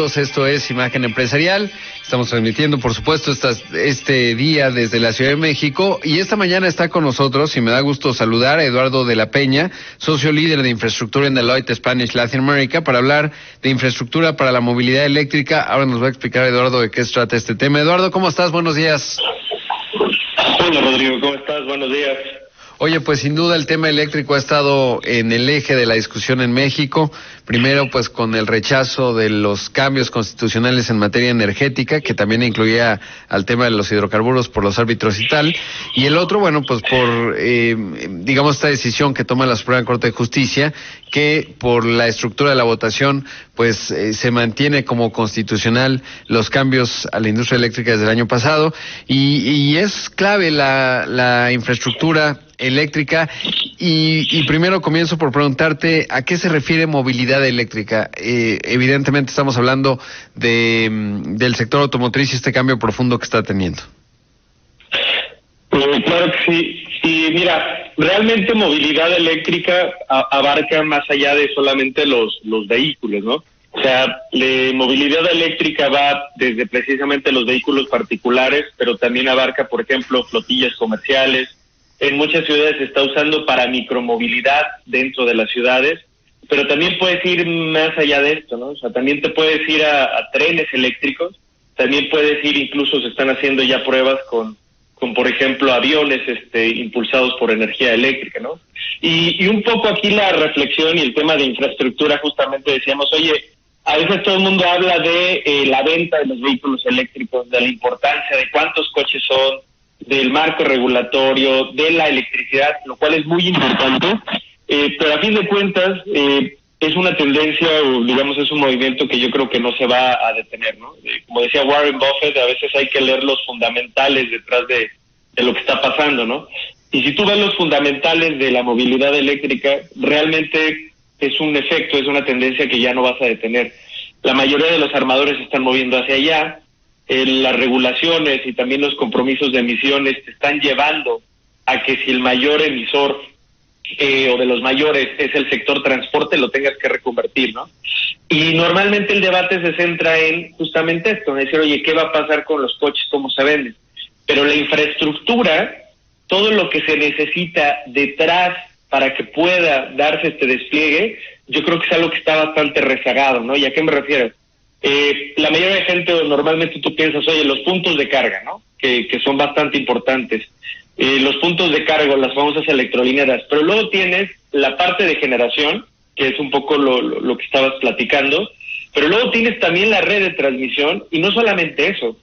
Esto es Imagen Empresarial. Estamos transmitiendo, por supuesto, este día desde la Ciudad de México, y esta mañana está con nosotros, y me da gusto saludar a Eduardo de la Peña, socio líder de infraestructura en Deloitte Spanish Latin America, para hablar de infraestructura para la movilidad eléctrica. Ahora nos va a explicar, Eduardo, de qué se trata este tema. Eduardo, ¿cómo estás? Buenos días. Hola, Rodrigo, ¿cómo estás? Buenos días. Oye, pues sin duda el tema eléctrico ha estado en el eje de la discusión en México. Primero, pues con el rechazo de los cambios constitucionales en materia energética, que también incluía al tema de los hidrocarburos por los árbitros y tal. Y el otro, bueno, pues por, digamos, esta decisión que toma la Suprema Corte de Justicia, que por la estructura de la votación, pues se mantiene como constitucional los cambios a la industria eléctrica desde el año pasado. Y es clave la infraestructura eléctrica, y primero comienzo por preguntarte a qué se refiere movilidad eléctrica. Evidentemente estamos hablando del sector automotriz y este cambio profundo que está teniendo. Claro que sí. Y mira, realmente movilidad eléctrica abarca más allá de solamente los vehículos, ¿no? O sea, movilidad eléctrica va desde precisamente los vehículos particulares, pero también abarca, por ejemplo, flotillas comerciales. En muchas ciudades se está usando para micromovilidad dentro de las ciudades, pero también puedes ir más allá de esto, ¿no? O sea, también te puedes ir a trenes eléctricos, también puedes ir, incluso se están haciendo ya pruebas con por ejemplo, aviones impulsados por energía eléctrica, ¿no? Y un poco aquí la reflexión y el tema de infraestructura, justamente decíamos, oye, a veces todo el mundo habla de la venta de los vehículos eléctricos, de la importancia de cuántos coches son, del marco regulatorio, de la electricidad, lo cual es muy importante, pero a fin de cuentas es una tendencia, o digamos es un movimiento que yo creo que no se va a detener, ¿no? Como decía Warren Buffett, a veces hay que leer los fundamentales detrás de lo que está pasando, ¿no? Y si tú ves los fundamentales de la movilidad eléctrica, realmente es un efecto, es una tendencia que ya no vas a detener. La mayoría de los armadores se están moviendo hacia allá. Las regulaciones y también los compromisos de emisiones te están llevando a que si el mayor emisor o de los mayores es el sector transporte, lo tengas que reconvertir, ¿no? Y normalmente el debate se centra en justamente esto, en decir, oye, ¿qué va a pasar con los coches, cómo se venden? Pero la infraestructura, todo lo que se necesita detrás para que pueda darse este despliegue, yo creo que es algo que está bastante rezagado, ¿no? ¿Y a qué me refiero? La mayoría de gente, normalmente tú piensas, oye, los puntos de carga, ¿no? Que son bastante importantes. Los puntos de carga, las famosas electrolineras, pero luego tienes la parte de generación, que es un poco lo que estabas platicando, pero luego tienes también la red de transmisión, y no solamente eso,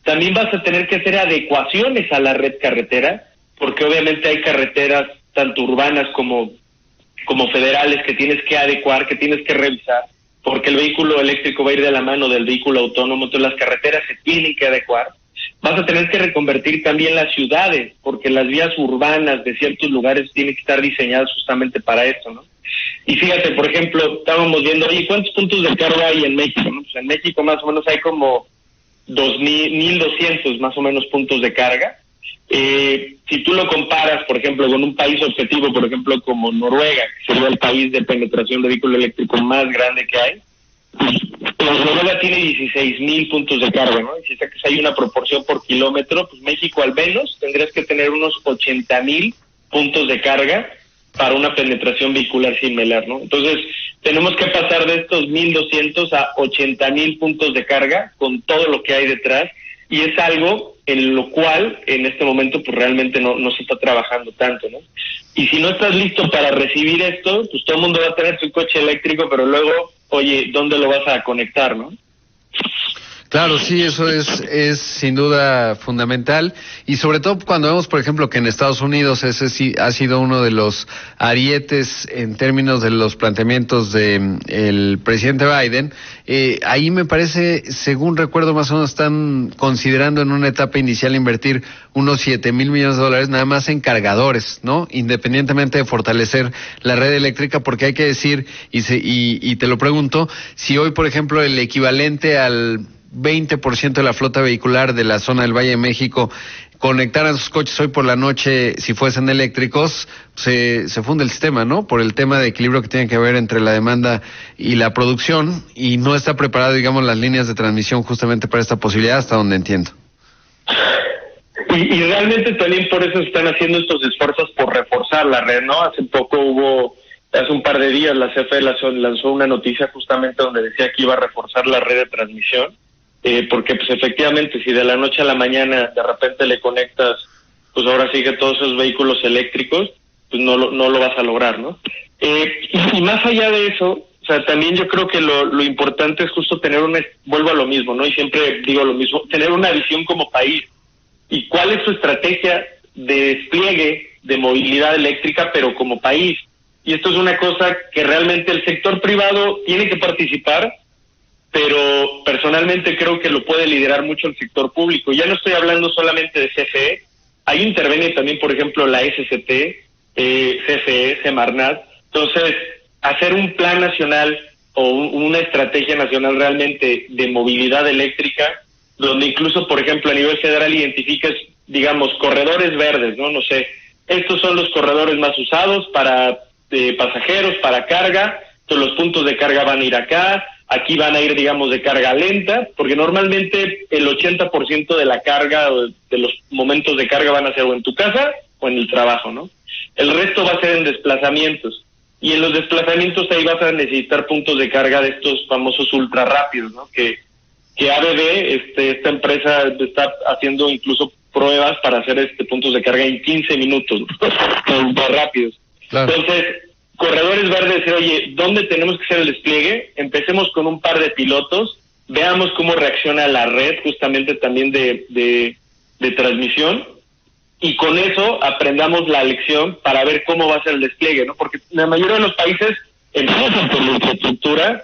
también vas a tener que hacer adecuaciones a la red carretera, porque obviamente hay carreteras tanto urbanas como federales que tienes que adecuar, que tienes que revisar, porque el vehículo eléctrico va a ir de la mano del vehículo autónomo, entonces las carreteras se tienen que adecuar. Vas a tener que reconvertir también las ciudades, porque las vías urbanas de ciertos lugares tienen que estar diseñadas justamente para eso, ¿no? Y fíjate, por ejemplo, estábamos viendo, oye, ¿cuántos puntos de carga hay en México, no? Pues en México más o menos hay como 1,200 más o menos puntos de carga. Si tú lo comparas, por ejemplo, con un país objetivo, por ejemplo, como Noruega, que sería el país de penetración de vehículo eléctrico más grande que hay, pues Noruega tiene 16,000 puntos de carga, ¿no? Y si sacas ahí una proporción por kilómetro, pues México al menos tendrías que tener unos 80,000 puntos de carga para una penetración vehicular similar, ¿no? Entonces, tenemos que pasar de estos 1,200 a 80,000 puntos de carga con todo lo que hay detrás, y es algo en lo cual en este momento pues realmente no se está trabajando tanto, ¿no? Y si no estás listo para recibir esto, pues todo el mundo va a tener su coche eléctrico, pero luego, oye, ¿dónde lo vas a conectar, no? Claro, sí, eso es sin duda fundamental, y sobre todo cuando vemos, por ejemplo, que en Estados Unidos ese sí ha sido uno de los arietes en términos de los planteamientos de el presidente Biden. Ahí me parece, según recuerdo, más o menos están considerando en una etapa inicial invertir unos $7,000 millones nada más en cargadores, ¿no? Independientemente de fortalecer la red eléctrica, porque hay que decir, y te lo pregunto, si hoy, por ejemplo, el equivalente al 20% de la flota vehicular de la zona del Valle de México conectaran sus coches hoy por la noche, si fuesen eléctricos, se funde el sistema, ¿no? Por el tema de equilibrio que tiene que ver entre la demanda y la producción, y no está preparado, digamos, las líneas de transmisión justamente para esta posibilidad, hasta donde entiendo. Y realmente también por eso están haciendo estos esfuerzos por reforzar la red, ¿no? Hace un par de días la CFE lanzó una noticia justamente donde decía que iba a reforzar la red de transmisión, porque pues efectivamente si de la noche a la mañana de repente le conectas, pues ahora sí que todos esos vehículos eléctricos, pues no lo vas a lograr, ¿no? Y más allá de eso, o sea, también yo creo que lo importante es justo vuelvo a lo mismo, ¿no? Y siempre digo lo mismo, tener una visión como país. ¿Y cuál es su estrategia de despliegue de movilidad eléctrica, pero como país? Y esto es una cosa que realmente el sector privado tiene que participar, pero personalmente creo que lo puede liderar mucho el sector público. Ya no estoy hablando solamente de CFE, ahí interviene también, por ejemplo, la SCT, CFE, Semarnat. Entonces, hacer un plan nacional o una estrategia nacional realmente de movilidad eléctrica, donde incluso, por ejemplo, a nivel federal identificas, digamos, corredores verdes, ¿no? No sé, estos son los corredores más usados para pasajeros, para carga, entonces los puntos de carga van a ir acá, aquí van a ir, digamos, de carga lenta, porque normalmente el 80% de la carga, de los momentos de carga van a ser o en tu casa o en el trabajo, ¿no? El resto va a ser en desplazamientos, y en los desplazamientos ahí vas a necesitar puntos de carga de estos famosos ultra rápidos, ¿no? Que ABB, esta empresa está haciendo incluso pruebas para hacer puntos de carga en 15 minutos, ultra rápidos. Claro. Entonces, corredores verdes, oye, ¿dónde tenemos que hacer el despliegue? Empecemos con un par de pilotos, veamos cómo reacciona la red justamente también de transmisión, y con eso aprendamos la lección para ver cómo va a ser el despliegue, ¿no? Porque la mayoría de los países empiezan por la infraestructura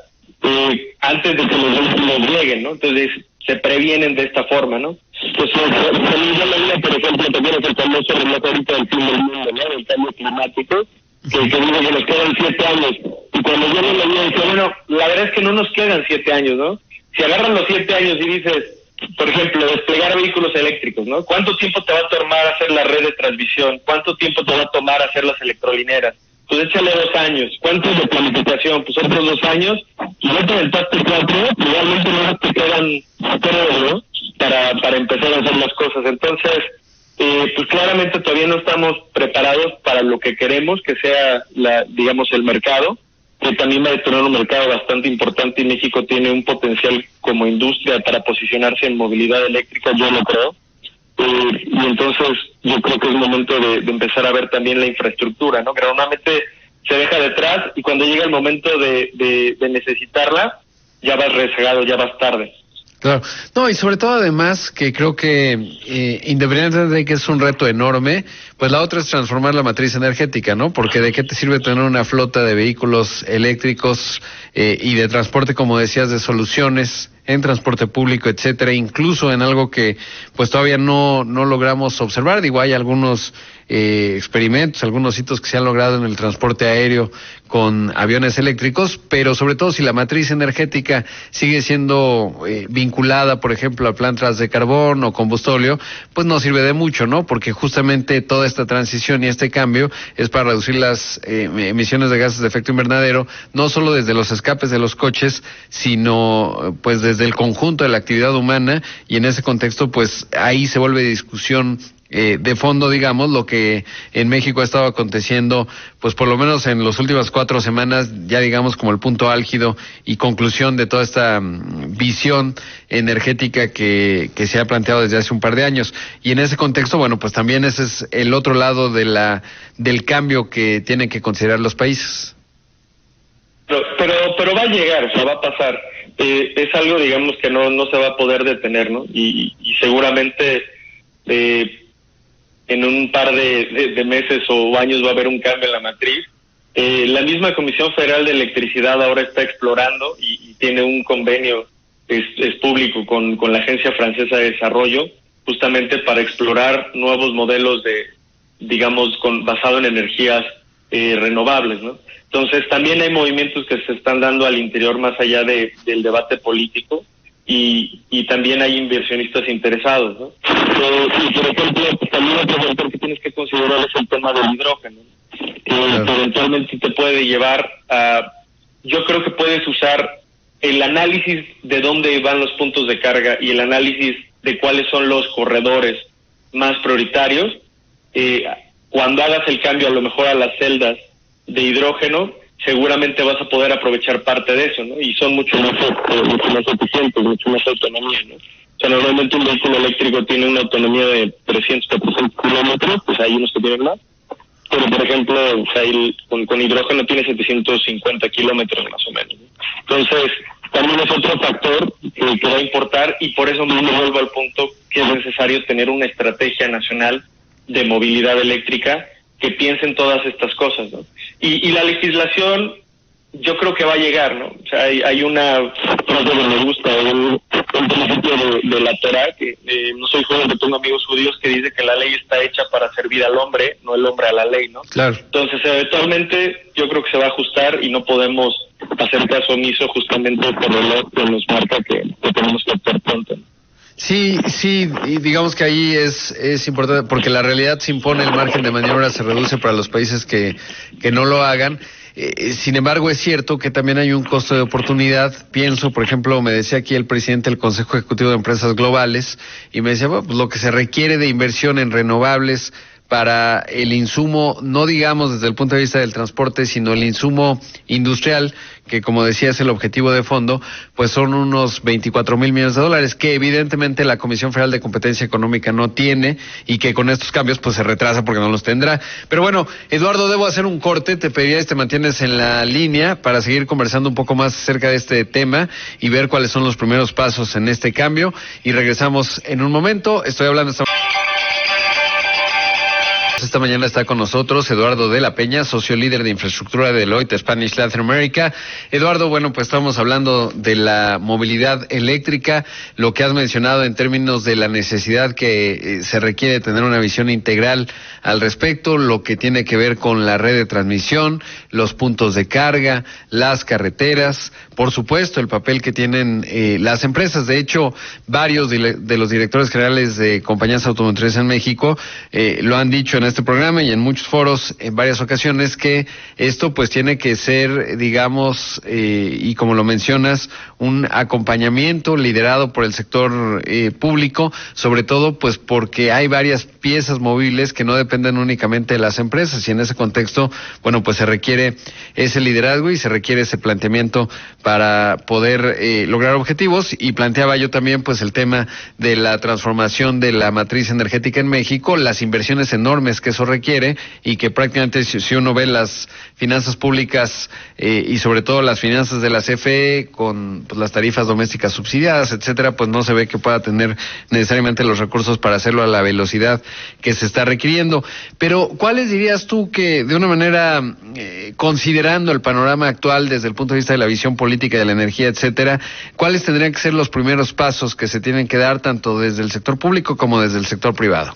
antes de que los vehículos lleguen, ¿no? Entonces se previenen de esta forma, ¿no? Pues por ejemplo, también es el famoso reloj ahorita del fin del mundo, ¿no? Del cambio climático, que dice que nos quedan 7 años. Y cuando yo lo leía, decía, bueno, la verdad es que no nos quedan 7 años, ¿no? Si agarran los 7 años y dices, por ejemplo, desplegar vehículos eléctricos, ¿no? ¿Cuánto tiempo te va a tomar hacer la red de transmisión? ¿Cuánto tiempo te va a tomar hacer las electrolineras? Pues échale 2 años. ¿Cuánto es de planificación? Pues otros 2 años. Y ya te aventaste 4, realmente no te quedan 3, ¿no? Para empezar a hacer las cosas. Entonces, pues claramente todavía no estamos preparados para lo que queremos que sea, digamos, el mercado, que también va a tener un mercado bastante importante, y México tiene un potencial como industria para posicionarse en movilidad eléctrica, yo lo creo. Y entonces yo creo que es momento de empezar a ver también la infraestructura, ¿no? Que normalmente se deja detrás, y cuando llega el momento de necesitarla, ya vas rezagado, ya vas tarde. Claro, no, y sobre todo además que creo que independientemente de que es un reto enorme, pues la otra es transformar la matriz energética, ¿no? Porque de qué te sirve tener una flota de vehículos eléctricos y de transporte, como decías, de soluciones en transporte público, etcétera, incluso en algo que pues todavía no logramos observar. Digo, hay algunos experimentos, algunos hitos que se han logrado en el transporte aéreo con aviones eléctricos, pero sobre todo si la matriz energética sigue siendo vinculada, por ejemplo, a plantas de carbón o combustóleo, pues no sirve de mucho, ¿no? Porque justamente toda esta transición y este cambio es para reducir las emisiones de gases de efecto invernadero, no solo desde los escapes de los coches, sino pues desde el conjunto de la actividad humana, y en ese contexto pues ahí se vuelve discusión de fondo, digamos, lo que en México ha estado aconteciendo, pues por lo menos en las últimas 4 semanas, ya digamos como el punto álgido y conclusión de toda esta visión energética que se ha planteado desde hace un par de años. Y en ese contexto, bueno, pues también ese es el otro lado del cambio que tienen que considerar los países. Pero va a llegar, o sea, va a pasar. Es algo, digamos, que no se va a poder detener, ¿no? Y seguramente en un par de meses o años va a haber un cambio en la matriz. La misma Comisión Federal de Electricidad ahora está explorando y tiene un convenio, es público, con la Agencia Francesa de Desarrollo, justamente para explorar nuevos modelos digamos, basado en energías renovables, ¿no? Entonces también hay movimientos que se están dando al interior más allá del debate político, y también hay inversionistas interesados, ¿no? Y por ejemplo, pues también otro factor que tienes que considerar es el tema del hidrógeno, que eventualmente te puede llevar a... Yo creo que puedes usar el análisis de dónde van los puntos de carga y el análisis de cuáles son los corredores más prioritarios. Cuando hagas el cambio a lo mejor a las celdas de hidrógeno, seguramente vas a poder aprovechar parte de eso, ¿no? Y son mucho más eficientes, mucho más autonomía, ¿no? O sea, normalmente un vehículo eléctrico tiene una autonomía de 300, 400 kilómetros, pues hay unos que tienen más. Pero, por ejemplo, o sea, con hidrógeno tiene 750 kilómetros más o menos, ¿no? Entonces, también es otro factor que va a importar, y por eso mismo vuelvo al punto que es necesario tener una estrategia nacional de movilidad eléctrica que piense en todas estas cosas, ¿no? Y la legislación, yo creo que va a llegar, ¿no? O sea, hay una frase que me gusta, un principio de la Torá, que no soy judío, pero tengo amigos judíos, que dice que la ley está hecha para servir al hombre, no el hombre a la ley, ¿no? Claro. Entonces, eventualmente, yo creo que se va a ajustar y no podemos hacer caso omiso justamente por el reloj que nos marca que tenemos que actuar pronto, ¿no? Sí, y digamos que ahí es importante, porque la realidad se impone, el margen de maniobra se reduce para los países que no lo hagan. Sin embargo, es cierto que también hay un costo de oportunidad. Pienso, por ejemplo, me decía aquí el presidente del Consejo Ejecutivo de Empresas Globales, y me decía, bueno, pues lo que se requiere de inversión en renovables para el insumo, no digamos desde el punto de vista del transporte, sino el insumo industrial, que como decía es el objetivo de fondo, pues son unos 24,000 millones de dólares, que evidentemente la Comisión Federal de Competencia Económica no tiene, y que con estos cambios pues se retrasa porque no los tendrá. Pero bueno, Eduardo, debo hacer un corte, te pediría que te mantienes en la línea para seguir conversando un poco más acerca de este tema y ver cuáles son los primeros pasos en este cambio, y regresamos en un momento. Estoy hablando esta mañana está con nosotros Eduardo de la Peña, socio líder de infraestructura de Deloitte Spanish Latin America. Eduardo, bueno, pues estamos hablando de la movilidad eléctrica, lo que has mencionado en términos de la necesidad que se requiere de tener una visión integral al respecto, lo que tiene que ver con la red de transmisión, los puntos de carga, las carreteras, por supuesto, el papel que tienen las empresas. De hecho, varios de los directores generales de compañías automotrices en México lo han dicho en este programa y en muchos foros en varias ocasiones, que esto pues tiene que ser, digamos, y como lo mencionas, un acompañamiento liderado por el sector público, sobre todo pues porque hay varias piezas móviles que no dependen únicamente de las empresas, y en ese contexto, bueno, pues se requiere ese liderazgo y se requiere ese planteamiento para poder lograr objetivos. Y planteaba yo también pues el tema de la transformación de la matriz energética en México, las inversiones enormes que eso requiere, y que prácticamente si uno ve las finanzas públicas y sobre todo las finanzas de la CFE con pues, las tarifas domésticas subsidiadas, etcétera, pues no se ve que pueda tener necesariamente los recursos para hacerlo a la velocidad que se está requiriendo. Pero ¿cuáles dirías tú que, de una manera, considerando el panorama actual desde el punto de vista de la visión política de la energía, etcétera, cuáles tendrían que ser los primeros pasos que se tienen que dar tanto desde el sector público como desde el sector privado?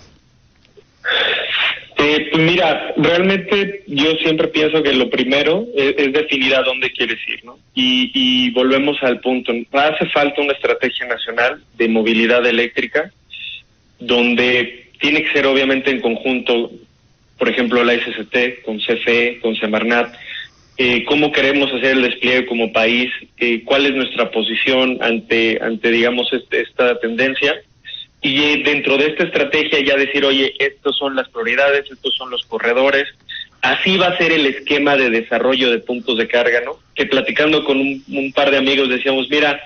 Mira, realmente yo siempre pienso que lo primero es definir a dónde quieres ir, ¿no? Y volvemos al punto. Hace falta una estrategia nacional de movilidad eléctrica, donde tiene que ser obviamente en conjunto, por ejemplo, la SCT, con CFE, con Semarnat, cómo queremos hacer el despliegue como país, cuál es nuestra posición ante digamos, esta tendencia. Y dentro de esta estrategia ya decir, oye, estos son las prioridades, estos son los corredores. Así va a ser el esquema de desarrollo de puntos de carga, ¿no? Que platicando con un par de amigos decíamos, mira,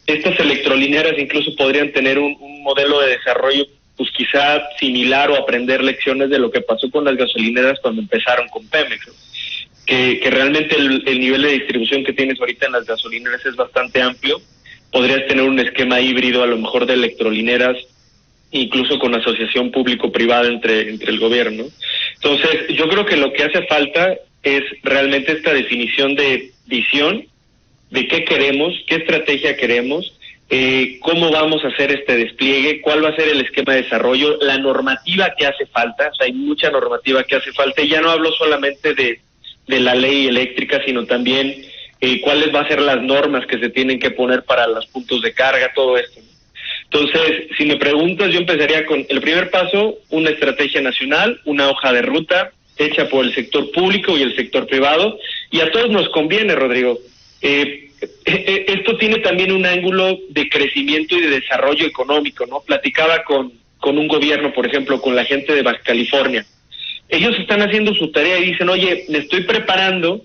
estas electrolineras incluso podrían tener un modelo de desarrollo pues quizá similar, o aprender lecciones de lo que pasó con las gasolineras cuando empezaron con Pemex, ¿no? Que realmente el nivel de distribución que tienes ahorita en las gasolineras es bastante amplio. Podrías tener un esquema híbrido a lo mejor de electrolineras, incluso con asociación público-privada entre el gobierno. Entonces, yo creo que lo que hace falta es realmente esta definición de visión, de qué queremos, qué estrategia queremos, cómo vamos a hacer este despliegue, cuál va a ser el esquema de desarrollo, la normativa que hace falta. O sea, hay mucha normativa que hace falta, y ya no hablo solamente de la ley eléctrica, sino también cuáles van a ser las normas que se tienen que poner para los puntos de carga, todo esto, ¿no? Entonces, si me preguntas, yo empezaría con el primer paso, una estrategia nacional, una hoja de ruta hecha por el sector público y el sector privado, y a todos nos conviene, Rodrigo. Esto tiene también un ángulo de crecimiento y de desarrollo económico, ¿no? Platicaba con un gobierno, por ejemplo, con la gente de Baja California. Ellos están haciendo su tarea y dicen, oye, me estoy preparando,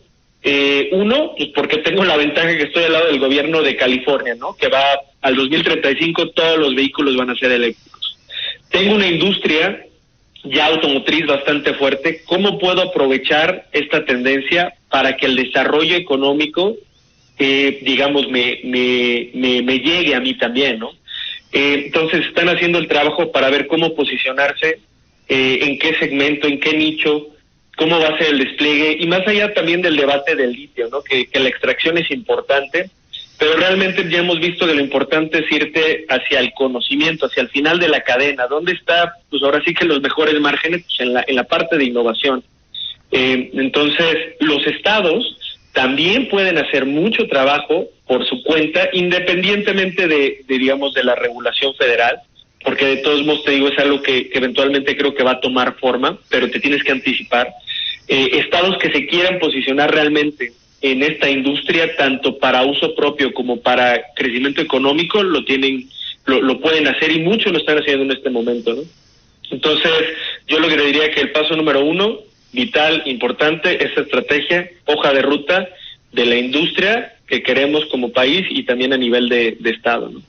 uno, pues porque tengo la ventaja que estoy al lado del gobierno de California, ¿no? Que va al 2035, todos los vehículos van a ser eléctricos. Tengo una industria ya automotriz bastante fuerte. ¿Cómo puedo aprovechar esta tendencia para que el desarrollo económico, digamos, me llegue a mí también, ¿no? Entonces están haciendo el trabajo para ver cómo posicionarse, en qué segmento, en qué nicho, cómo va a ser el despliegue, y más allá también del debate del litio, ¿no? Que la extracción es importante, pero realmente ya hemos visto que lo importante es irte hacia el conocimiento, hacia el final de la cadena. ¿Dónde está, pues ahora sí que los mejores márgenes? Pues en la parte de innovación. Entonces, los estados también pueden hacer mucho trabajo por su cuenta, independientemente digamos, de la regulación federal, porque de todos modos, te digo, es algo que eventualmente creo que va a tomar forma, pero te tienes que anticipar. Estados que se quieran posicionar realmente en esta industria, tanto para uso propio como para crecimiento económico, lo pueden hacer, y muchos lo están haciendo en este momento, ¿no? Entonces, yo lo que le diría que el paso número 1, vital, importante, esta estrategia, hoja de ruta de la industria que queremos como país y también a nivel de Estado, ¿no?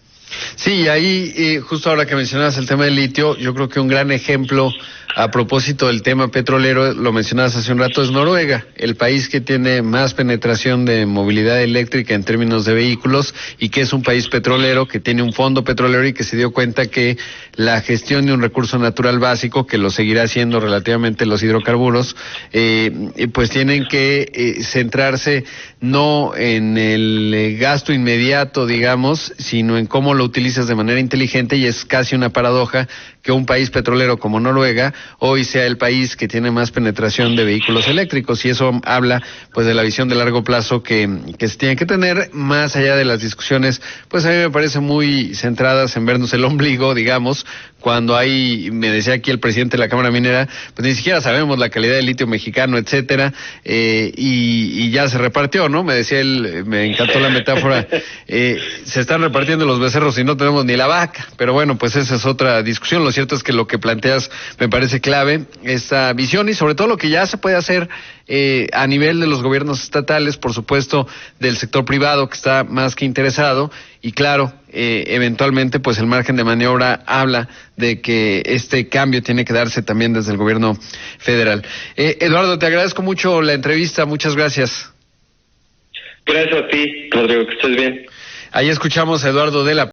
Sí, ahí justo ahora que mencionabas el tema del litio, yo creo que un gran ejemplo a propósito del tema petrolero, lo mencionabas hace un rato, es Noruega, el país que tiene más penetración de movilidad eléctrica en términos de vehículos, y que es un país petrolero, que tiene un fondo petrolero y que se dio cuenta que la gestión de un recurso natural básico, que lo seguirá haciendo relativamente los hidrocarburos, pues tienen que centrarse no en el gasto inmediato, digamos, sino en cómo lo utilizas de manera inteligente, y es casi una paradoja que un país petrolero como Noruega hoy sea el país que tiene más penetración de vehículos eléctricos, y eso habla pues de la visión de largo plazo que se tiene que tener, más allá de las discusiones, pues a mí me parece muy centradas en vernos el ombligo, digamos, cuando me decía aquí el presidente de la Cámara Minera, pues ni siquiera sabemos la calidad del litio mexicano, etcétera, y ya se repartió, ¿no? Me decía él, me encantó la metáfora, se están repartiendo los becerros y no tenemos ni la vaca, pero bueno, pues esa es otra discusión. Lo cierto es que lo que planteas me parece clave, esta visión, y sobre todo lo que ya se puede hacer a nivel de los gobiernos estatales, por supuesto, del sector privado, que está más que interesado, y claro, eventualmente pues el margen de maniobra habla de que este cambio tiene que darse también desde el gobierno federal. Eduardo, te agradezco mucho la entrevista, muchas gracias. Gracias a ti, Rodrigo, que estés bien. Ahí escuchamos a Eduardo de la